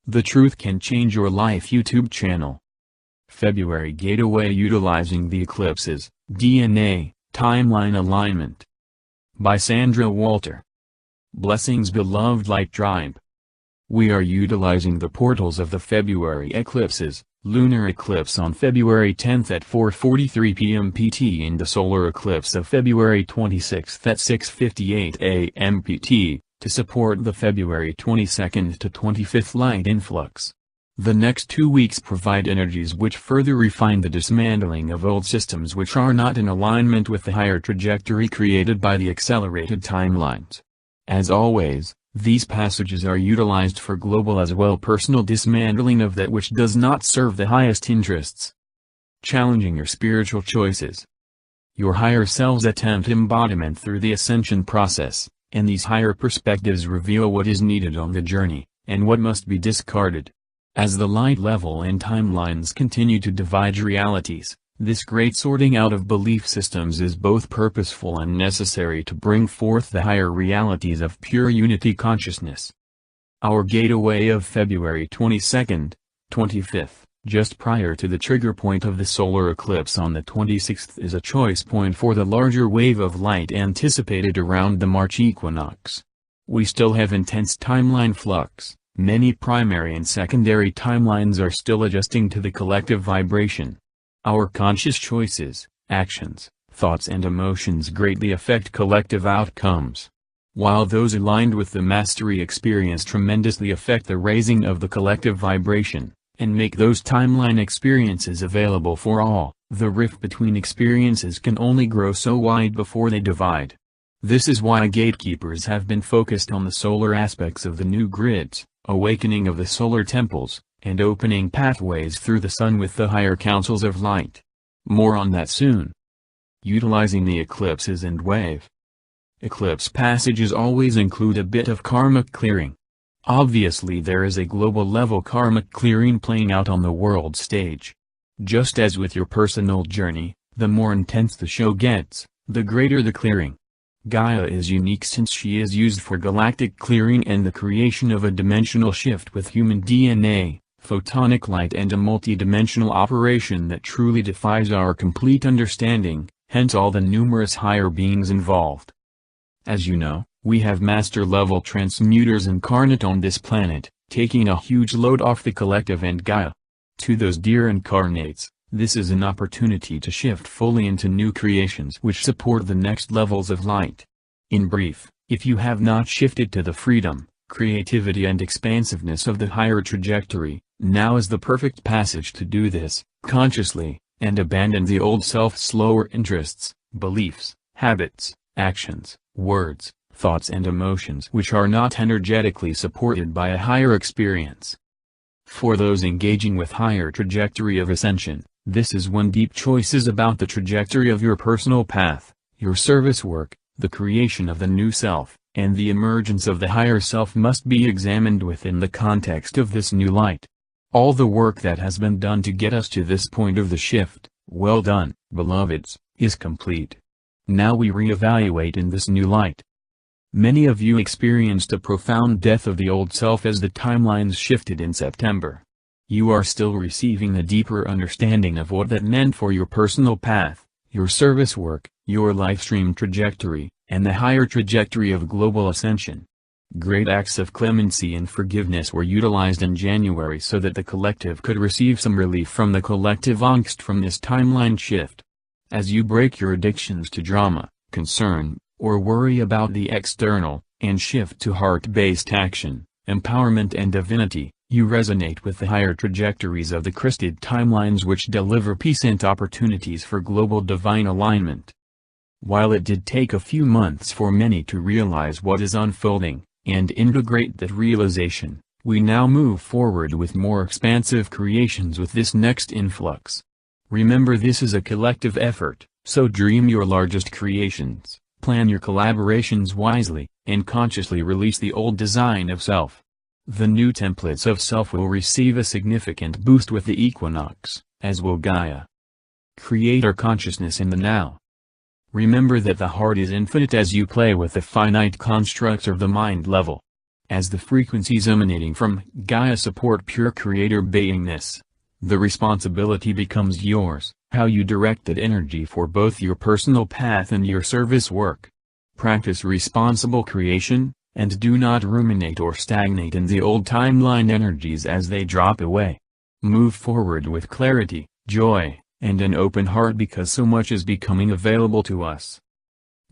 The Truth Can Change Your Life YouTube channel. February Gateway Utilizing the Eclipses, DNA, Timeline Alignment. By Sandra Walter. Blessings, beloved Light Tribe. We are utilizing the portals of the February eclipses, lunar eclipse on February 10th at 4:43 p.m. PT and the solar eclipse of February 26th at 6:58 a.m. PT, to support the February 22nd to 25th light influx. The next 2 weeks provide energies which further refine the dismantling of old systems which are not in alignment with the higher trajectory created by the accelerated timelines. As always, these passages are utilized for global as well personal dismantling of that which does not serve the highest interests. Challenging your spiritual choices. Your higher selves attempt embodiment through the ascension process, and these higher perspectives reveal what is needed on the journey, and what must be discarded. As the light level and timelines continue to divide realities, this great sorting out of belief systems is both purposeful and necessary to bring forth the higher realities of pure unity consciousness. Our gateway of February 22nd, 25th, just prior to the trigger point of the solar eclipse on the 26th, is a choice point for the larger wave of light anticipated around the March equinox. We still have intense timeline flux. Many primary and secondary timelines are still adjusting to the collective vibration. Our conscious choices, actions, thoughts and emotions greatly affect collective outcomes. While those aligned with the mastery experience tremendously affect the raising of the collective vibration, and make those timeline experiences available for all, the rift between experiences can only grow so wide before they divide. This is why gatekeepers have been focused on the solar aspects of the new grids, awakening of the solar temples, and opening pathways through the sun with the higher councils of light. More on that soon. Utilizing the eclipses and wave. Eclipse passages always include a bit of karmic clearing. Obviously there is a global level karmic clearing playing out on the world stage. Just as with your personal journey, the more intense the show gets, the greater the clearing. Gaia is unique since she is used for galactic clearing and the creation of a dimensional shift with human DNA, photonic light and a multi-dimensional operation that truly defies our complete understanding, hence all the numerous higher beings involved. As you know, we have master-level transmuters incarnate on this planet, taking a huge load off the collective and Gaia. To those dear incarnates, this is an opportunity to shift fully into new creations which support the next levels of light. In brief, if you have not shifted to the freedom, creativity and expansiveness of the higher trajectory, now is the perfect passage to do this, consciously, and abandon the old self's lower interests, beliefs, habits, actions, words, thoughts and emotions which are not energetically supported by a higher experience. For those engaging with higher trajectory of ascension, this is when deep choices about the trajectory of your personal path, your service work, the creation of the new self, and the emergence of the higher self must be examined within the context of this new light. All the work that has been done to get us to this point of the shift, well done, beloveds, is complete. Now we reevaluate in this new light. Many of you experienced a profound death of the old self as the timelines shifted in September. You are still receiving a deeper understanding of what that meant for your personal path, your service work, your lifestream trajectory, and the higher trajectory of global ascension. Great acts of clemency and forgiveness were utilized in January so that the collective could receive some relief from the collective angst from this timeline shift. As you break your addictions to drama, concern, or worry about the external, and shift to heart-based action, empowerment and divinity, you resonate with the higher trajectories of the crysted timelines which deliver peace and opportunities for global divine alignment. While it did take a few months for many to realize what is unfolding, and integrate that realization, we now move forward with more expansive creations with this next influx. Remember, this is a collective effort, so dream your largest creations, plan your collaborations wisely, and consciously release the old design of self. The new templates of self will receive a significant boost with the equinox, as will Gaia. Create our consciousness in the now. Remember that the heart is infinite as you play with the finite constructs of the mind level. As the frequencies emanating from Gaia support pure creator beingness, the responsibility becomes yours, how you direct that energy for both your personal path and your service work. Practice responsible creation, and do not ruminate or stagnate in the old timeline energies as they drop away. Move forward with clarity, joy, and an open heart because so much is becoming available to us.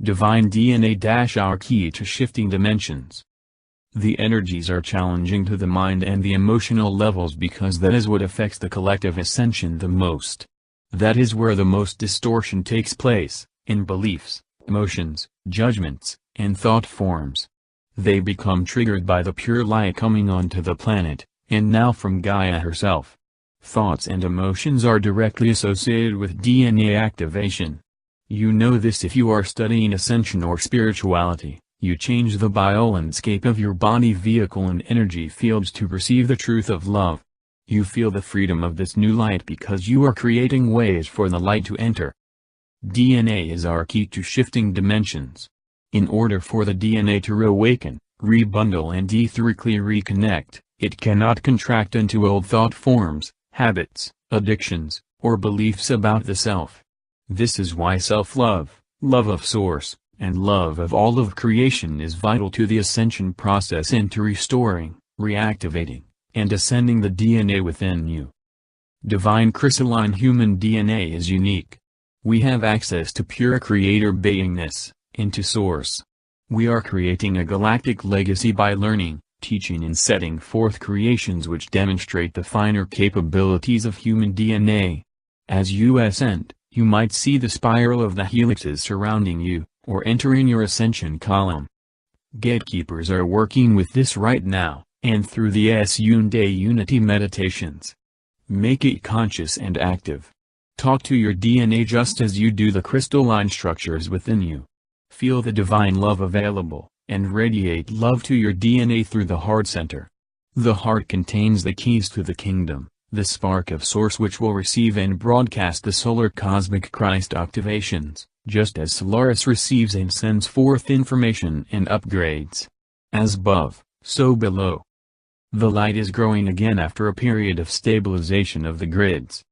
Divine DNA- our key to shifting dimensions. The energies are challenging to the mind and the emotional levels because that is what affects the collective ascension the most. That is where the most distortion takes place, in beliefs, emotions, judgments, and thought forms. They become triggered by the pure light coming onto the planet, and now from Gaia herself. Thoughts and emotions are directly associated with DNA activation. You know this if you are studying ascension or spirituality. You change the biolandscape of your body vehicle and energy fields to receive the truth of love. You feel the freedom of this new light because you are creating ways for the light to enter. DNA is our key to shifting dimensions. In order for the DNA to reawaken, rebundle and etherically reconnect, it cannot contract into old thought forms, habits, addictions, or beliefs about the self. This is why self-love, love of Source, and love of all of creation is vital to the ascension process and to restoring, reactivating, and ascending the DNA within you. Divine crystalline human DNA is unique. We have access to pure creator beingness, into Source. We are creating a galactic legacy by learning, teaching and setting forth creations which demonstrate the finer capabilities of human DNA. As you ascend, you might see the spiral of the helixes surrounding you, or entering your ascension column. Gatekeepers are working with this right now, and through the Sunday Unity meditations. Make it conscious and active. Talk to your DNA just as you do the crystalline structures within you. Feel the divine love available, and radiate love to your DNA through the heart center. The heart contains the keys to the kingdom, the spark of Source which will receive and broadcast the solar cosmic Christ activations, just as Solaris receives and sends forth information and upgrades. As above, so below. The light is growing again after a period of stabilization of the grids.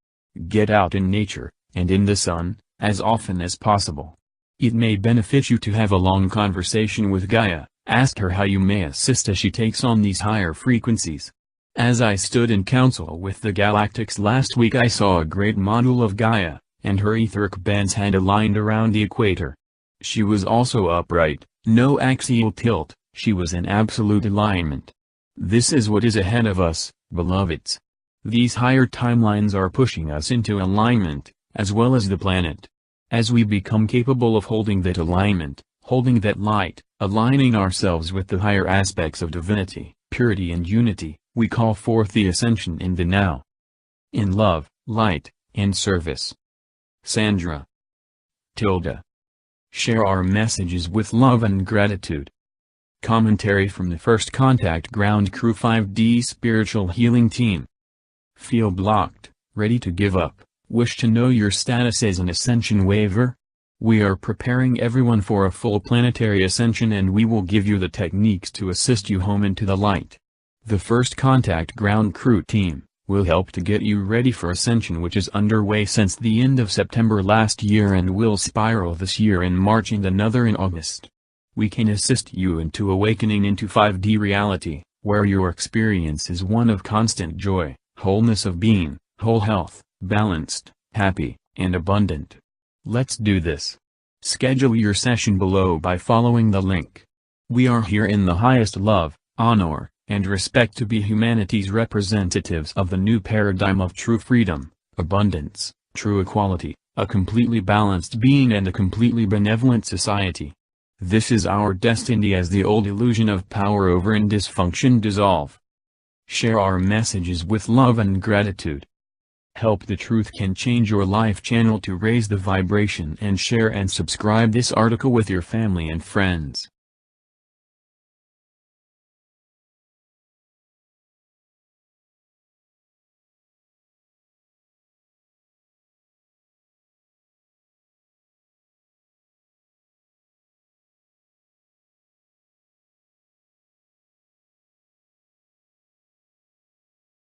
Get out in nature, and in the sun, as often as possible. It may benefit you to have a long conversation with Gaia, ask her how you may assist as she takes on these higher frequencies. As I stood in council with the Galactics last week I saw a great model of Gaia, and her etheric bands had aligned around the equator. She was also upright, no axial tilt, she was in absolute alignment. This is what is ahead of us, beloveds. These higher timelines are pushing us into alignment, as well as the planet. As we become capable of holding that alignment, holding that light, aligning ourselves with the higher aspects of divinity, purity and unity, we call forth the ascension in the now. In love, light, and service. Sandra. Tilda. Share our messages with love and gratitude. Commentary from the First Contact Ground Crew 5D Spiritual Healing Team. Feel blocked, ready to give up, wish to know your status as an ascension waiver? We are preparing everyone for a full planetary ascension and we will give you the techniques to assist you home into the light. The First Contact Ground Crew team will help to get you ready for ascension which is underway since the end of September last year and will spiral this year in March and another in August. We can assist you into awakening into 5D reality, where your experience is one of constant joy, wholeness of being, whole health, balanced, happy, and abundant. Let's do this. Schedule your session below by following the link. We are here in the highest love, honor, and respect to be humanity's representatives of the new paradigm of true freedom, abundance, true equality, a completely balanced being and a completely benevolent society. This is our destiny as the old illusion of power over and dysfunction dissolve. Share our messages with love and gratitude. Help the Truth Can Change Your Life channel to raise the vibration and share and subscribe this article with your family and friends.